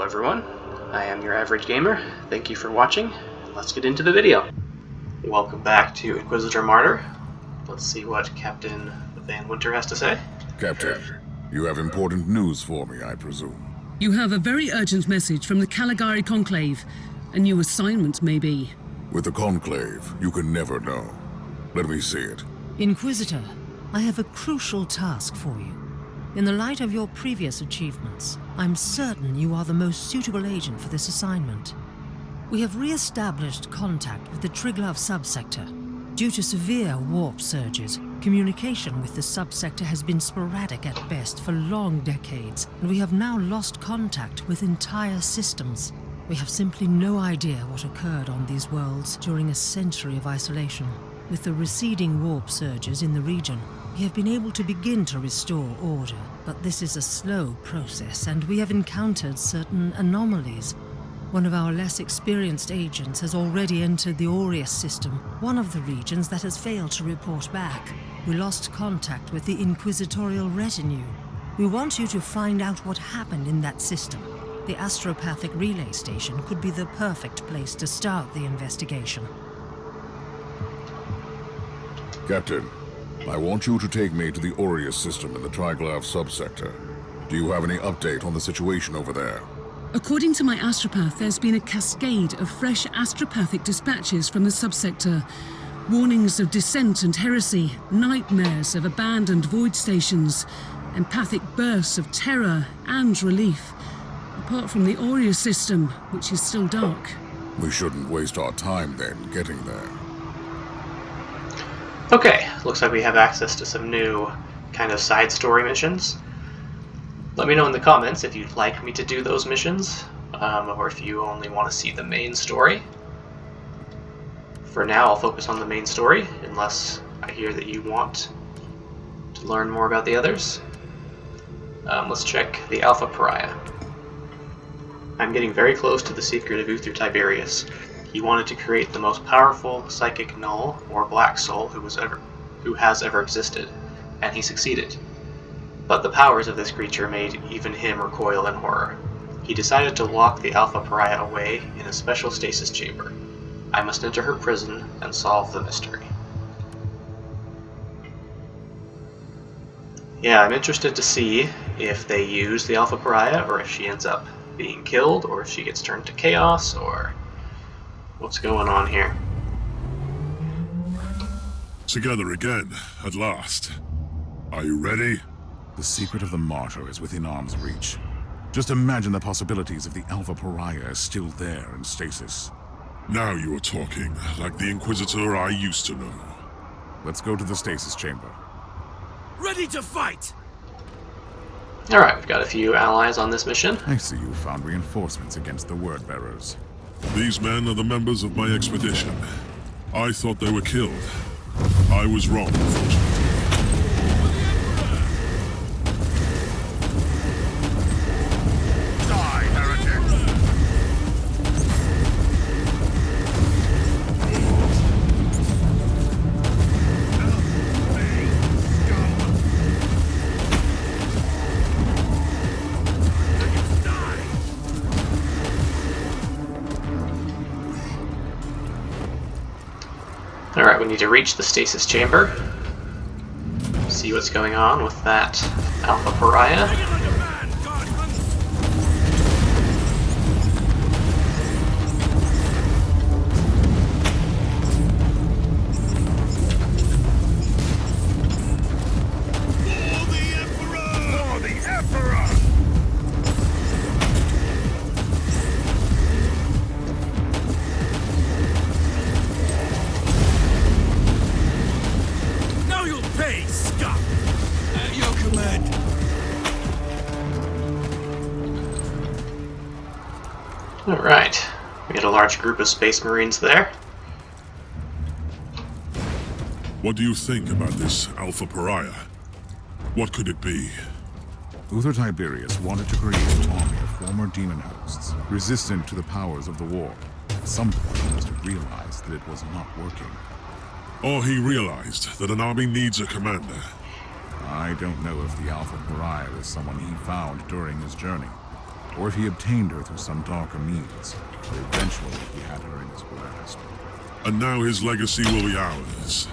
everyone, I am your average gamer. Thank you for watching. Let's get into the video. Welcome back to Inquisitor Martyr. Let's see what Captain Van Winter has to say. Captain, you have important news for me, I presume. You have a very urgent message from the Caligari Conclave. A new assignment, maybe. With the Conclave, you can never know. Let me see it. Inquisitor, I have a crucial task for you. In the light of your previous achievements, I'm certain you are the most suitable agent for this assignment. We have re-established contact with the Triglav subsector. Due to severe warp surges, communication with the subsector has been sporadic at best for long decades, and we have now lost contact with entire systems. We have simply no idea what occurred on these worlds during a century of isolation. With the receding warp surges in the region, we have been able to begin to restore order, but this is a slow process, and we have encountered certain anomalies. One of our less experienced agents has already entered the Aureus system, one of the regions that has failed to report back. We lost contact with the Inquisitorial retinue. We want you to find out what happened in that system. The astropathic relay station could be the perfect place to start the investigation. Captain, I want you to take me to the Aureus system in the Triglav subsector. Do you have any update on the situation over there? According to my astropath, there's been a cascade of fresh astropathic dispatches from the subsector. Warnings of dissent and heresy, nightmares of abandoned void stations, empathic bursts of terror and relief. Apart from the Aureus system, which is still dark. We shouldn't waste our time then getting there. Okay, looks like we have access to some new kind of side story missions. Let me know in the comments if you'd like me to do those missions, or if you only want to see the main story. For now, I'll focus on the main story, unless I hear that you want to learn more about the others. Let's check the Alpha Pariah. I'm getting very close to the secret of Uther Tiberius. He wanted to create the most powerful psychic null, or black soul, who has ever existed, and he succeeded. But the powers of this creature made even him recoil in horror. He decided to lock the Alpha Pariah away in a special stasis chamber. I must enter her prison and solve the mystery. Yeah, I'm interested to see if they use the Alpha Pariah, or if she ends up being killed, or if she gets turned to chaos, or what's going on here. Together again, at last. Are you ready? The secret of the martyr is within arm's reach. Just imagine the possibilities if the Alpha Pariah is still there in stasis. Now you are talking, like the Inquisitor I used to know. Let's go to the stasis chamber. Ready to fight! Alright, we've got a few allies on this mission. I see you found reinforcements against the Word-bearers. These men are the members of my expedition. I thought they were killed. I was wrong, unfortunately. Die, heretic! Alright, we need to reach the stasis chamber. See what's going on with that Alpha Pariah. Alright, we got a large group of Space Marines there. What do you think about this Alpha Pariah? What could it be? Uther Tiberius wanted to create an army of former demon hosts, resistant to the powers of the warp. At some point, he must have realized that it was not working. Or he realized that an army needs a commander. I don't know if the Alpha Pariah is someone he found during his journey. or if he obtained her through some darker means, but eventually he had her in his grasp. And now his legacy will be ours.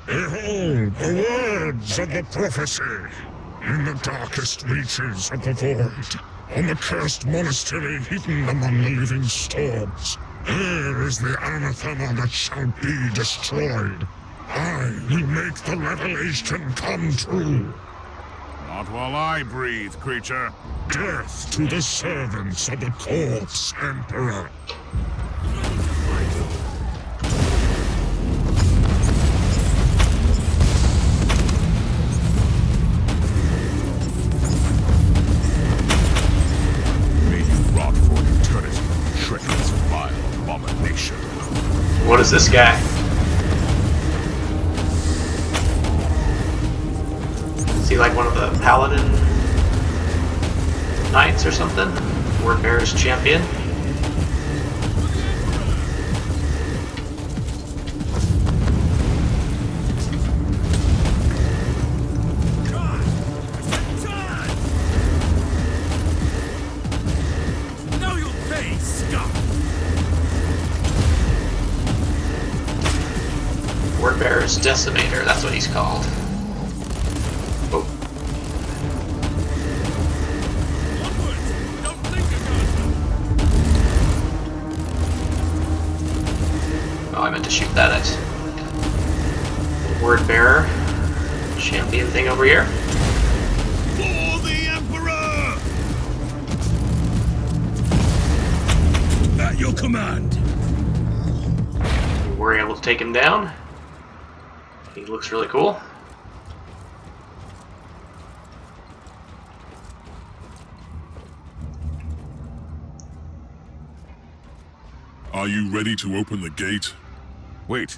Behold the words of the prophecy! In the darkest reaches of the void, on the cursed monastery hidden among the living storms, there is the anathema that shall be destroyed. I will make the revelation come true. Not while I breathe, creature. Death to the servants of the corpse emperor. May you rot for eternity, treacherous, vile abomination. What is this guy? Is he like one of the paladin knights or something? Wordbearer's champion? Now you'll pay, scum! Wordbearer's decimator, that's what he's called. Oh. Oh, I meant to shoot that at Wordbearer champion thing over here. For the Emperor! At your command! We're able to take him down. He looks really cool. Are you ready to open the gate? Wait,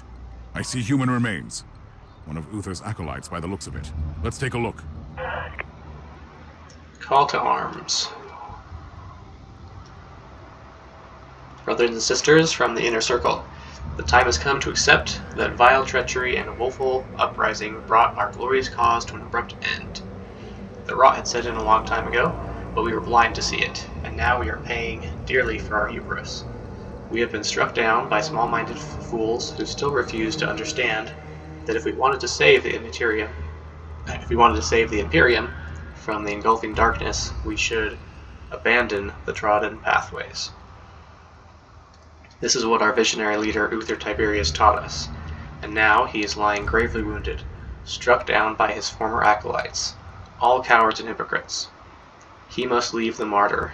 I see human remains. One of Uther's acolytes by the looks of it. Let's take a look. Call to arms. Brothers and sisters from the inner circle, the time has come to accept that vile treachery and woeful uprising brought our glorious cause to an abrupt end. The rot had set in a long time ago, but we were blind to see it, and now we are paying dearly for our hubris. We have been struck down by small-minded fools who still refuse to understand that if we wanted to save the Imperium from the engulfing darkness, we should abandon the trodden pathways. This is what our visionary leader Uther Tiberius taught us, and now he is lying gravely wounded, struck down by his former acolytes, all cowards and hypocrites. He must leave the martyr,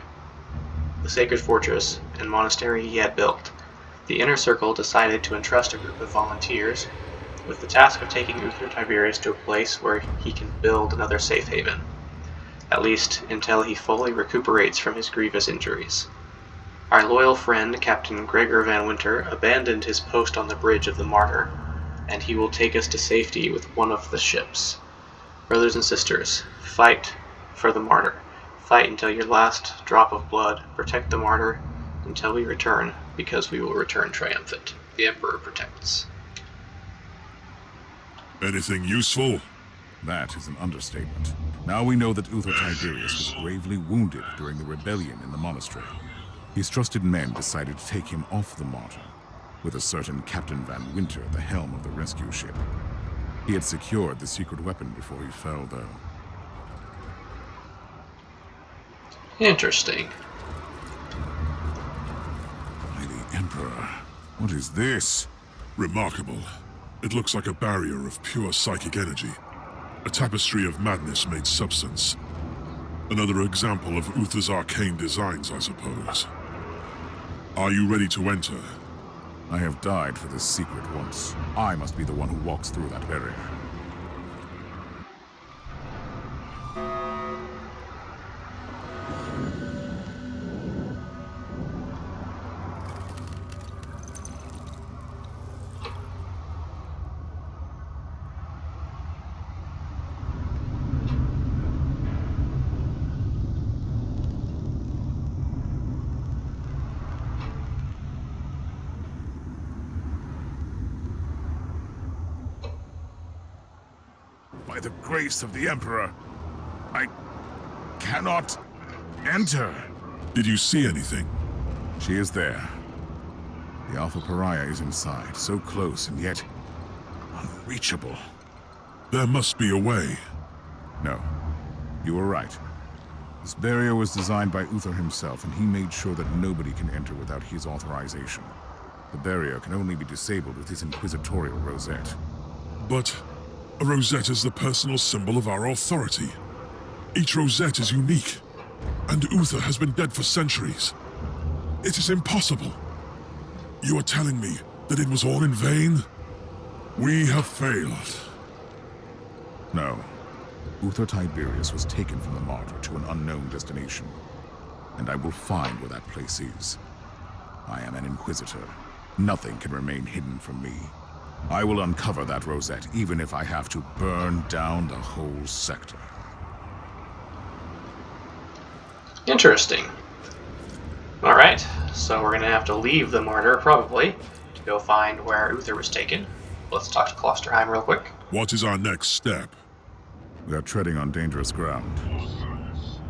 the sacred fortress and monastery he had built. The inner circle decided to entrust a group of volunteers with the task of taking Uther Tiberius to a place where he can build another safe haven, at least until he fully recuperates from his grievous injuries. Our loyal friend, Captain Gregor Van Winter, abandoned his post on the bridge of the Martyr, and he will take us to safety with one of the ships. Brothers and sisters, fight for the Martyr. Fight until your last drop of blood. Protect the Martyr until we return, because we will return triumphant. The Emperor protects. Anything useful? That is an understatement. Now we know that Uther Tiberius was gravely wounded during the rebellion in the monastery. His trusted men decided to take him off the Martyr, with a certain Captain Van Winter at the helm of the rescue ship. He had secured the secret weapon before he fell, though. Interesting. By the Emperor, what is this? Remarkable. It looks like a barrier of pure psychic energy. A tapestry of madness made substance. Another example of Uther's arcane designs, I suppose. Are you ready to enter? I have died for this secret once. I must be the one who walks through that barrier. by the grace of the Emperor, I cannot enter. Did you see anything? She is there. The Alpha Pariah is inside, so close and yet unreachable. There must be a way. No, you were right. This barrier was designed by Uther himself, and he made sure that nobody can enter without his authorization. The barrier can only be disabled with his inquisitorial rosette. But a rosette is the personal symbol of our authority. Each rosette is unique, and Uther has been dead for centuries. It is impossible. You are telling me that it was all in vain? We have failed. No. Uther Tiberius was taken from the martyr to an unknown destination, and I will find where that place is. I am an Inquisitor. Nothing can remain hidden from me. I will uncover that rosette, even if I have to burn down the whole sector. Interesting. Alright, so we're going to have to leave the martyr, probably, to go find where Uther was taken. Let's talk to Klosterheim real quick. What is our next step? We are treading on dangerous ground.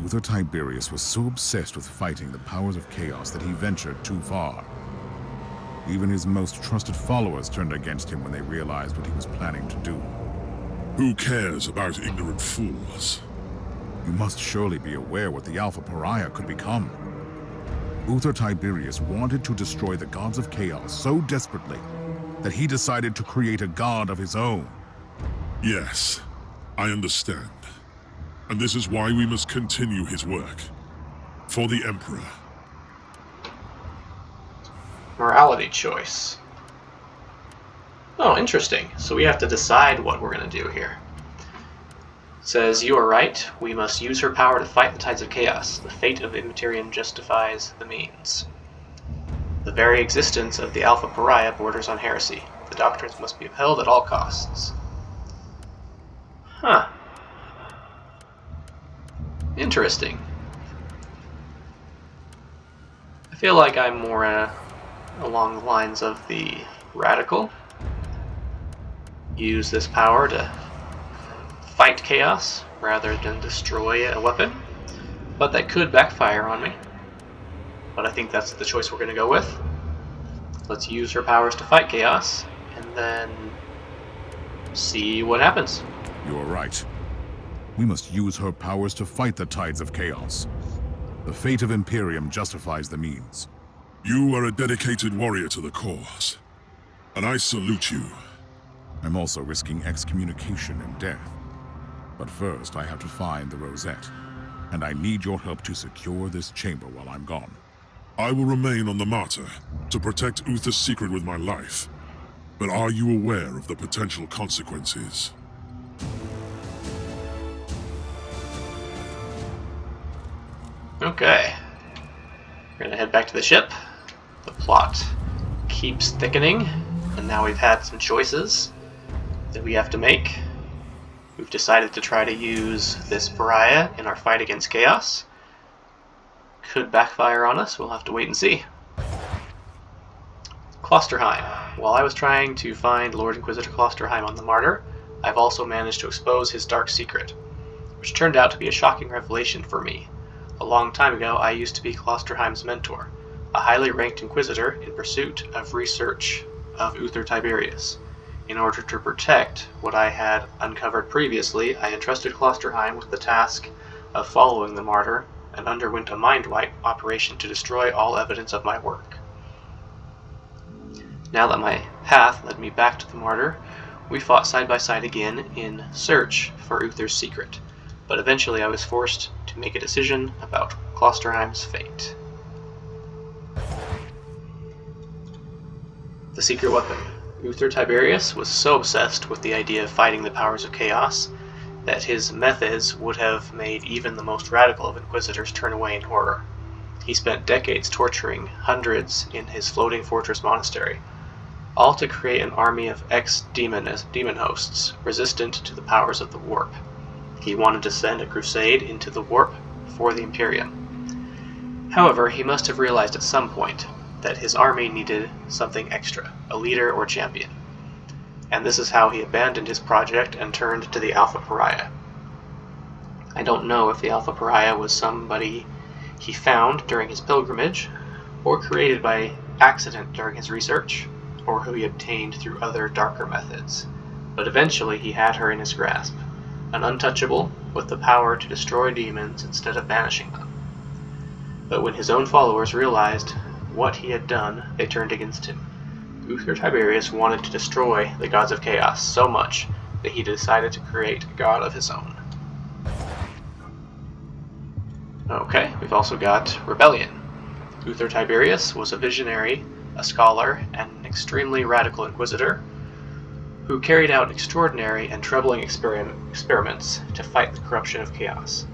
Uther Tiberius was so obsessed with fighting the powers of chaos that he ventured too far. Even his most trusted followers turned against him when they realized what he was planning to do. Who cares about ignorant fools? You must surely be aware what the Alpha Pariah could become. Uther Tiberius wanted to destroy the gods of chaos so desperately that he decided to create a god of his own. Yes, I understand. And this is why we must continue his work. For the Emperor. Morality choice. Oh, interesting. So we have to decide what we're going to do here. It says, you are right. We must use her power to fight the tides of chaos. The fate of Imperium justifies the means. The very existence of the Alpha Pariah borders on heresy. The doctrines must be upheld at all costs. Huh. Interesting. I feel like I'm more along the lines of the radical. Use this power to fight chaos rather than destroy a weapon. But that could backfire on me. But I think that's the choice we're going to go with. Let's use her powers to fight chaos, and then see what happens. You are right. We must use her powers to fight the tides of chaos. The fate of Imperium justifies the means. You are a dedicated warrior to the cause, and I salute you. I'm also risking excommunication and death. But first, I have to find the rosette, and I need your help to secure this chamber while I'm gone. I will remain on the martyr to protect Uther's secret with my life. But are you aware of the potential consequences? Okay. We're gonna head back to the ship. The plot keeps thickening, and now we've had some choices that we have to make. We've decided to try to use this pariah in our fight against chaos. Could backfire on us, we'll have to wait and see. Klosterheim. While I was trying to find Lord Inquisitor Klosterheim on the Martyr, I've also managed to expose his dark secret, which turned out to be a shocking revelation for me. A long time ago, I used to be Klosterheim's mentor, a highly ranked Inquisitor in pursuit of research of Uther Tiberius. In order to protect what I had uncovered previously, I entrusted Klosterheim with the task of following the Martyr and underwent a mind wipe operation to destroy all evidence of my work. Now that my path led me back to the Martyr, we fought side by side again in search for Uther's secret, but eventually I was forced to make a decision about Klosterheim's fate. The secret weapon. Uther Tiberius was so obsessed with the idea of fighting the powers of chaos that his methods would have made even the most radical of inquisitors turn away in horror. He spent decades torturing hundreds in his floating fortress monastery, all to create an army of demon hosts resistant to the powers of the warp. He wanted to send a crusade into the warp for the Imperium. However, he must have realized at some point that his army needed something extra, a leader or champion. and this is how he abandoned his project and turned to the Alpha Pariah. I don't know if the Alpha Pariah was somebody he found during his pilgrimage, or created by accident during his research, or who he obtained through other darker methods, but eventually he had her in his grasp, an untouchable with the power to destroy demons instead of banishing them. But when his own followers realized what he had done, they turned against him. Uther Tiberius wanted to destroy the gods of chaos so much that he decided to create a god of his own. Okay, we've also got rebellion. Uther Tiberius was a visionary, a scholar, and an extremely radical inquisitor who carried out extraordinary and troubling experiments to fight the corruption of chaos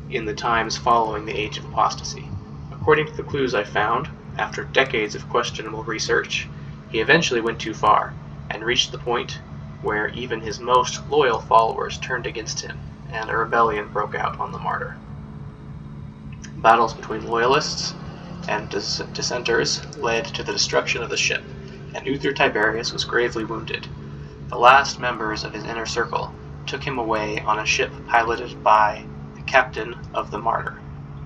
in the times following the Age of Apostasy. According to the clues I found, after decades of questionable research, he eventually went too far and reached the point where even his most loyal followers turned against him, and a rebellion broke out on the martyr. Battles between loyalists and dissenters led to the destruction of the ship, and Uther Tiberius was gravely wounded. The last members of his inner circle took him away on a ship piloted by the captain of the martyr,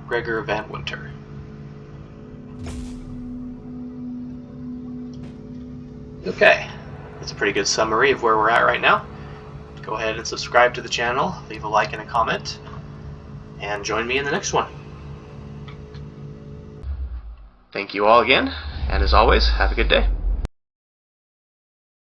Gregor van Winter. Okay, that's a pretty good summary of where we're at right now. Go ahead and subscribe to the channel, leave a like and a comment, and join me in the next one. Thank you all again, and as always, have a good day.